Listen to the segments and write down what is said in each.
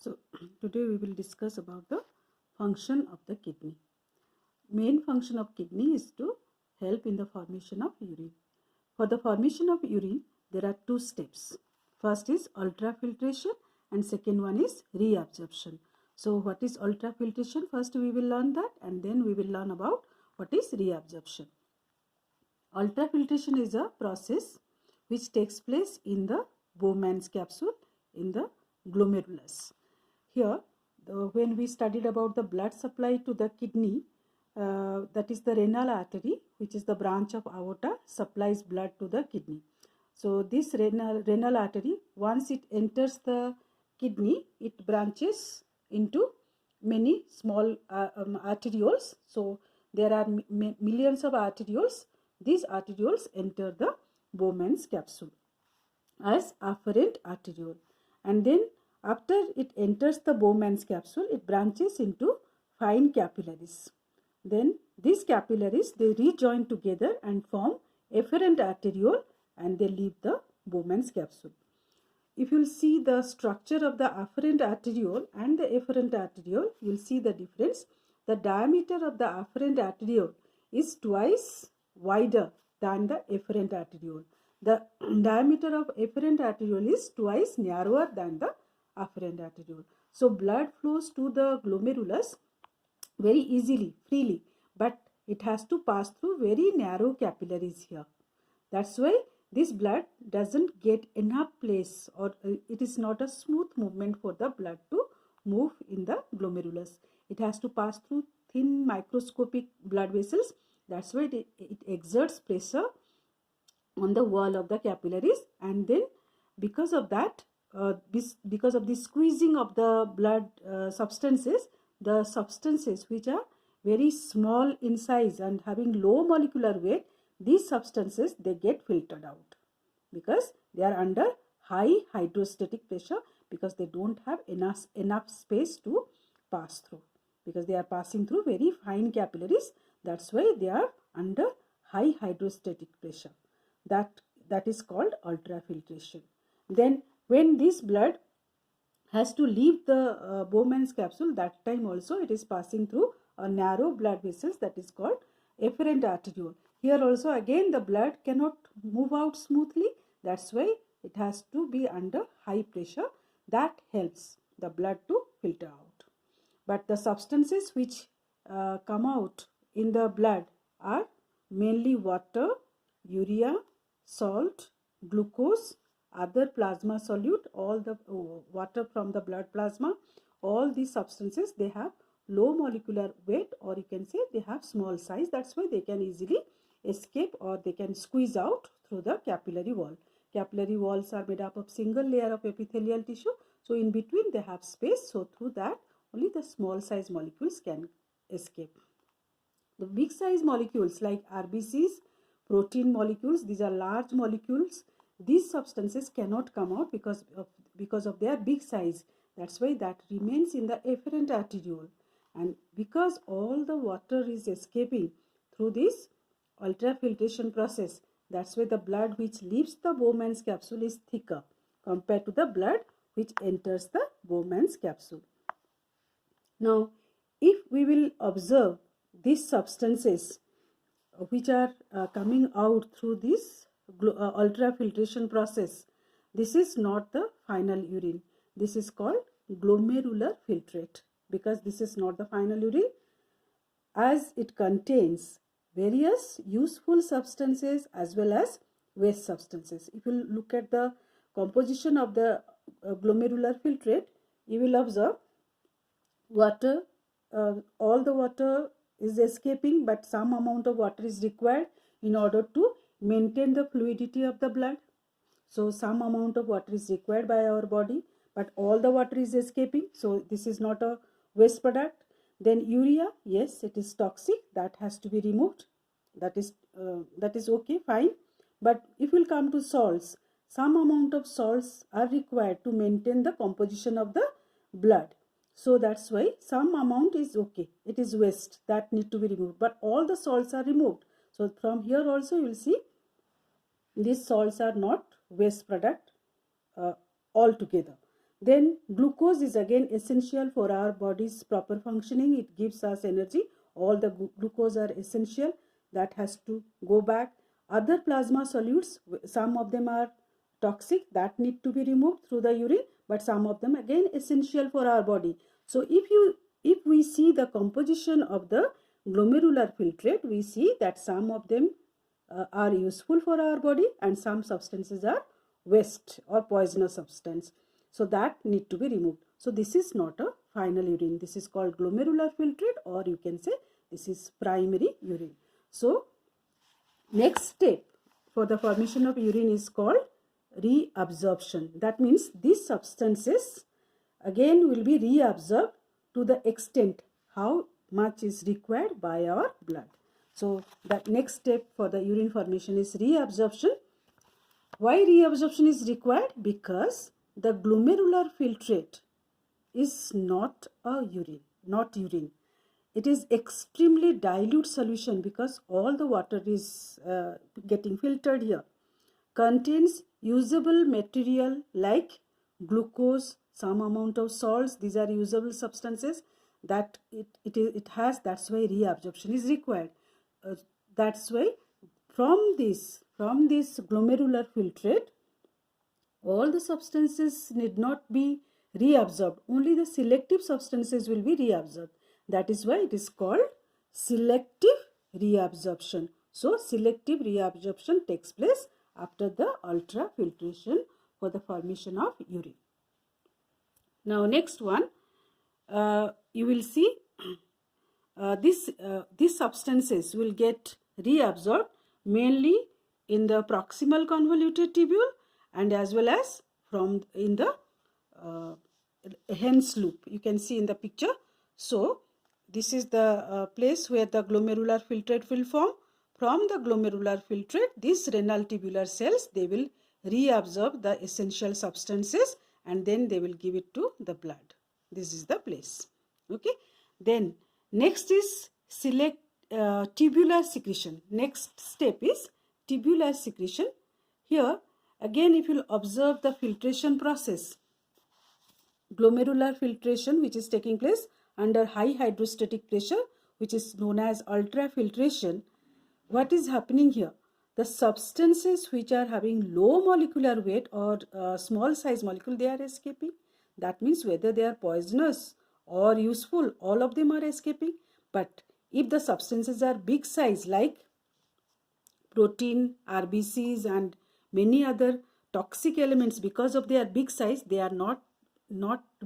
So today we will discuss about the function of the kidney. Main function of kidney is to help in the formation of urine. For the formation of urine, there are two steps. First is ultrafiltration and second one is reabsorption. So what is ultrafiltration? First we will learn that and then we will learn about what is reabsorption. Ultrafiltration is a process which takes place in the Bowman's capsule in the glomerulus. Here, when we studied about the blood supply to the kidney, that is the renal artery, which is the branch of aorta, supplies blood to the kidney. So this renal artery, once it enters the kidney, it branches into many small arterioles. So there are millions of arterioles. These arterioles enter the Bowman's capsule as afferent arteriole, and then after it enters the Bowman's capsule, it branches into fine capillaries. Then these capillaries, they rejoin together and form efferent arteriole and they leave the Bowman's capsule. If you will see the structure of the afferent arteriole and the efferent arteriole, you will see the difference. The diameter of the afferent arteriole is twice wider than the efferent arteriole. The diameter of efferent arteriole is twice narrower than the afferent arteriole. So blood flows to the glomerulus very easily, freely, but it has to pass through very narrow capillaries here. That's why this blood doesn't get enough place, or it is not a smooth movement for the blood to move in the glomerulus. It has to pass through thin microscopic blood vessels. That's why it exerts pressure on the wall of the capillaries, and then because of that, because of the squeezing of the blood substances, the substances which are very small in size and having low molecular weight, these substances, they get filtered out because they are under high hydrostatic pressure, because they don't have enough space to pass through, because they are passing through very fine capillaries. That's why they are under high hydrostatic pressure. That is called ultrafiltration. Then when this blood has to leave the Bowman's capsule, that time also it is passing through a narrow blood vessels, that is called efferent arteriole. Here also again the blood cannot move out smoothly. That's why it has to be under high pressure. That helps the blood to filter out. But the substances which come out in the blood are mainly water, urea, salt, glucose, other plasma solute, all the water from the blood plasma. All these substances, they have low molecular weight, or you can say they have small size. That's why they can easily escape, or they can squeeze out through the capillary wall. Capillary walls are made up of single layer of epithelial tissue. So in between they have space. So through that only the small size molecules can escape. The big size molecules like RBCs, protein molecules, these are large molecules. These substances cannot come out because of their big size. That's why that remains in the efferent arteriole. And because all the water is escaping through this ultrafiltration process, that's why the blood which leaves the Bowman's capsule is thicker compared to the blood which enters the Bowman's capsule. Now, if we will observe these substances which are coming out through this ultrafiltration process, this is not the final urine. This is called glomerular filtrate, because this is not the final urine, as it contains various useful substances as well as waste substances. If you look at the composition of the glomerular filtrate, you will observe water, all the water is escaping, but some amount of water is required in order to maintain the fluidity of the blood. So some amount of water is required by our body, but all the water is escaping. So this is not a waste product. Then urea, yes, it is toxic, that has to be removed. That is okay, fine. But if we'll come to salts, some amount of salts are required to maintain the composition of the blood. So that's why some amount is okay. It is waste that need to be removed, but all the salts are removed. So from here also you will see these salts are not waste product altogether. Then glucose is again essential for our body's proper functioning. It gives us energy. All the glucose are essential. That has to go back. Other plasma solutes, some of them are toxic, that need to be removed through the urine, but some of them again essential for our body. So if we see the composition of the glomerular filtrate, we see that some of them are useful for our body and some substances are waste or poisonous substance. So that need to be removed. So this is not a final urine. This is called glomerular filtrate, or you can say this is primary urine. So next step for the formation of urine is called reabsorption. That means these substances again will be reabsorbed to the extent how much is required by our blood. So the next step for the urine formation is reabsorption. Why reabsorption is required? Because the glomerular filtrate is not urine. It is extremely dilute solution because all the water is getting filtered here. Contains usable material like glucose, some amount of salts. These are usable substances that it has. That's why reabsorption is required. That's why from this glomerular filtrate, all the substances need not be reabsorbed. Only the selective substances will be reabsorbed. That is why it is called selective reabsorption. So selective reabsorption takes place after the ultrafiltration for the formation of urine. Now next one, you will see these substances will get reabsorbed mainly in the proximal convoluted tubule and as well as from in the Henle loop. You can see in the picture. So this is the place where the glomerular filtrate will form. From the glomerular filtrate, these renal tubular cells, they will reabsorb the essential substances and then they will give it to the blood. This is the place. Okay. Then next is tubular secretion. Next step is tubular secretion. Here again, if you observe the filtration process, glomerular filtration which is taking place under high hydrostatic pressure, which is known as ultrafiltration, what is happening here? The substances which are having low molecular weight or small size molecule, they are escaping. That means whether they are poisonous or useful, all of them are escaping. But if the substances are big size like protein, RBCs and many other toxic elements, because of their big size, they are not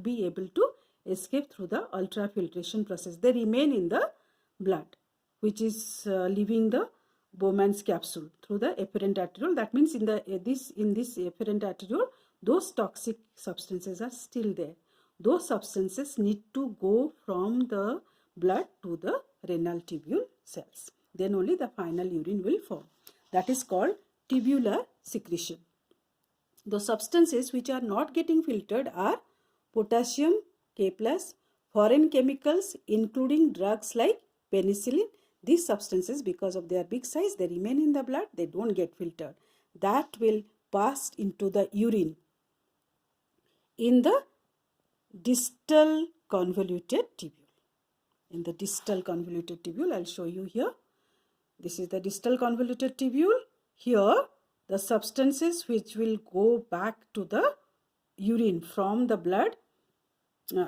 be able to escape through the ultrafiltration process. They remain in the blood, which is leaving the Bowman's capsule through the afferent arteriole. That means in this afferent arteriole, those toxic substances are still there. Those substances need to go from the blood to the renal tubule cells. Then only the final urine will form. That is called tubular secretion. The substances which are not getting filtered are potassium, K+, foreign chemicals including drugs like penicillin. These substances, because of their big size, they remain in the blood, they don't get filtered. That will pass into the urine in the distal convoluted tubule. In the distal convoluted tubule, I'll show you here. This is the distal convoluted tubule. Here, the substances which will go back to the urine from the blood,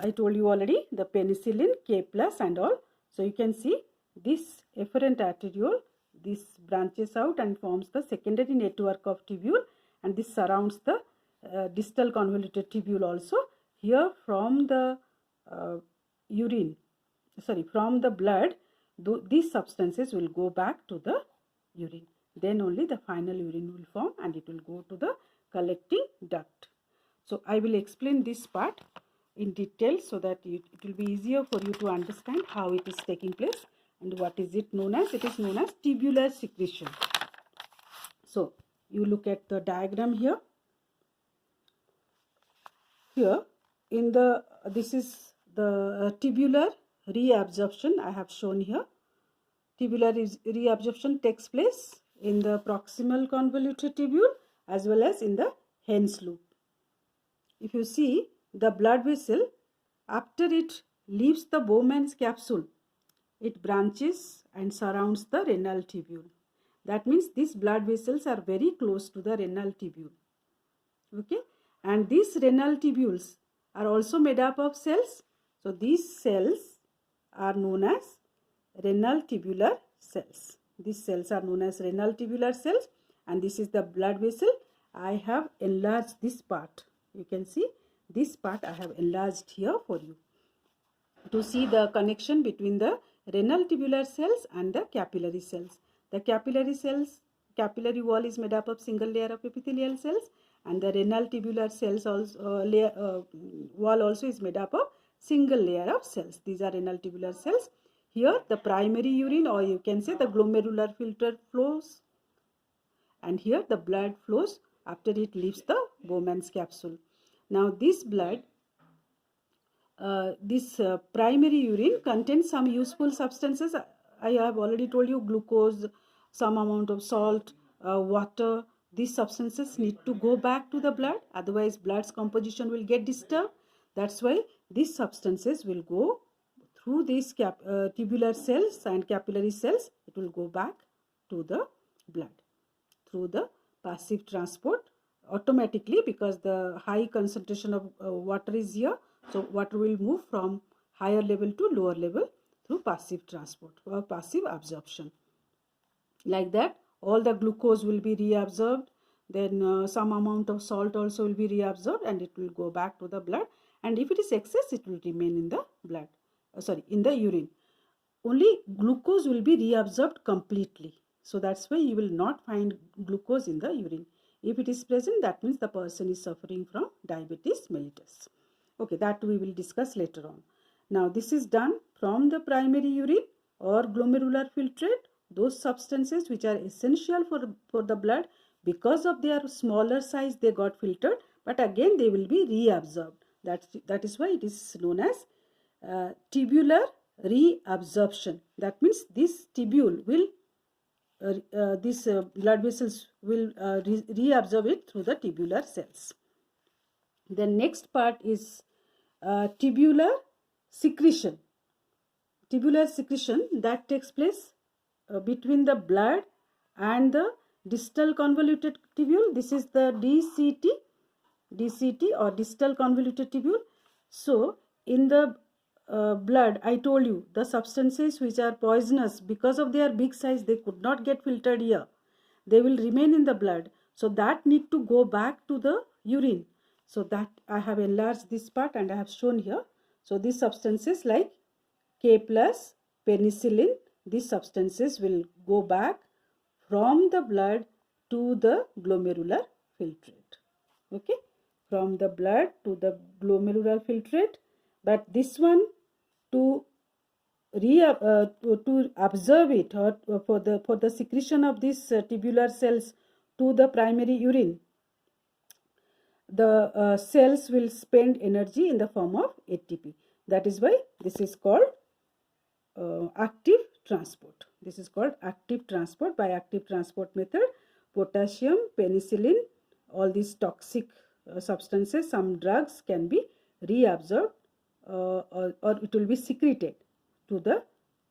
I told you already, the penicillin, K+ and all. So you can see this afferent arteriole, this branches out and forms the secondary network of tubule, and this surrounds the distal convoluted tubule also. Here from the from the blood, these substances will go back to the urine. Then only the final urine will form and it will go to the collecting duct. So I will explain this part in detail so that it will be easier for you to understand how it is taking place and what is it known as. It is known as tubular secretion. So you look at the diagram here. Here in the this is the tubular reabsorption I have shown here. Tubular reabsorption takes place in the proximal convoluted tubule as well as in the Henle loop. If you see, the blood vessel, after it leaves the Bowman's capsule, it branches and surrounds the renal tubule. That means these blood vessels are very close to the renal tubule. Okay, and these renal tubules are also made up of cells. So these cells are known as renal tubular cells. These cells are known as renal tubular cells, and this is the blood vessel. I have enlarged this part. You can see this part I have enlarged here for you to see the connection between the renal tubular cells and the capillary cells. The capillary wall is made up of single layer of epithelial cells, and the renal tubular cells also wall also is made up of single layer of cells. These are renal tubular cells. Here the primary urine, or you can say the glomerular filter, flows, and here the blood flows after it leaves the Bowman's capsule. Now this blood, this primary urine contains some useful substances. I have already told you, glucose, some amount of salt, water. These substances need to go back to the blood, otherwise blood's composition will get disturbed. That's why these substances will go through these tubular cells and capillary cells. It will go back to the blood through the passive transport automatically, because the high concentration of water is here. So water will move from higher level to lower level through passive transport or passive absorption. Like that, all the glucose will be reabsorbed. Then some amount of salt also will be reabsorbed, and it will go back to the blood. And if it is excess, it will remain in the blood. In the urine. Only glucose will be reabsorbed completely. So that's why you will not find glucose in the urine. If it is present, that means the person is suffering from diabetes mellitus. Okay, that we will discuss later on. Now this is done from the primary urine or glomerular filtrate. Those substances which are essential for the blood, because of their smaller size, they got filtered, but again they will be reabsorbed. That is why it is known as tubular reabsorption. That means this tubule will blood vessels will reabsorb it through the tubular cells. The next part is tubular secretion. Tubular secretion that takes place between the blood and the distal convoluted tubule. This is the DCT or distal convoluted tubule. So in the blood, I told you, the substances which are poisonous, because of their big size, they could not get filtered here. They will remain in the blood. So that need to go back to the urine. So that I have enlarged this part and I have shown here. So these substances like K+, penicillin, these substances will go back from the blood to the glomerular filtrate. Okay, from the blood to the glomerular filtrate. But this one, to observe it, or for the secretion of these tubular cells to the primary urine, the cells will spend energy in the form of ATP. That is why this is called active transport. This is called active transport. By active transport method, potassium, penicillin, all these toxic substances, some drugs can be reabsorbed or it will be secreted to the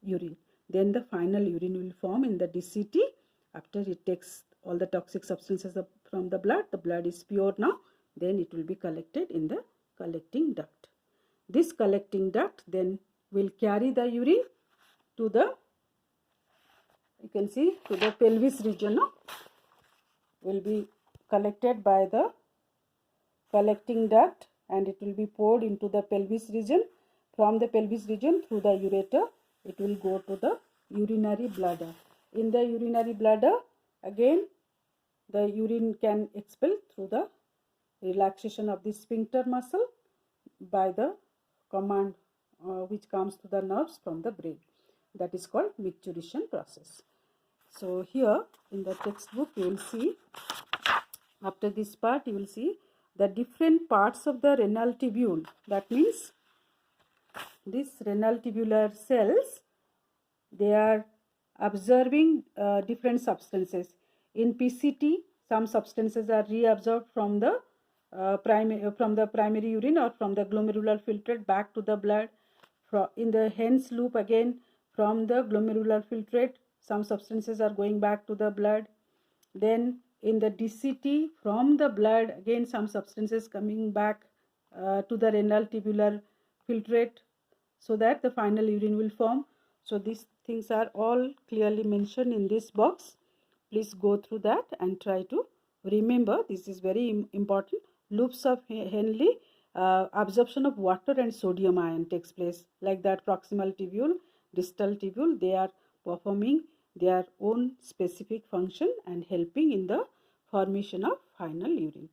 urine. Then the final urine will form in the DCT. After it takes all the toxic substances from the blood is pure now. Then it will be collected in the collecting duct. This collecting duct then will carry the urine to the, you can see, to the pelvis region. No? Will be collected by the collecting duct, and it will be poured into the pelvis region. From the pelvis region through the ureter, it will go to the urinary bladder. In the urinary bladder, again the urine can expel through the relaxation of the sphincter muscle by the command which comes to the nerves from the brain. That is called micturition process. So here in the textbook you will see, after this part you will see the different parts of the renal tubule. That means these renal tubular cells, they are absorbing different substances. In PCT, some substances are reabsorbed from the from the primary urine or from the glomerular filtrate back to the blood. In the Henle loop again, from the glomerular filtrate, some substances are going back to the blood. Then in the DCT, from the blood, again some substances coming back to the renal tubular filtrate, so that the final urine will form. So these things are all clearly mentioned in this box. Please go through that and try to remember. This is very important. Loops of Henle, absorption of water and sodium ion takes place, like that proximal tubule, distal tubule, they are performing their own specific function and helping in the formation of final urine.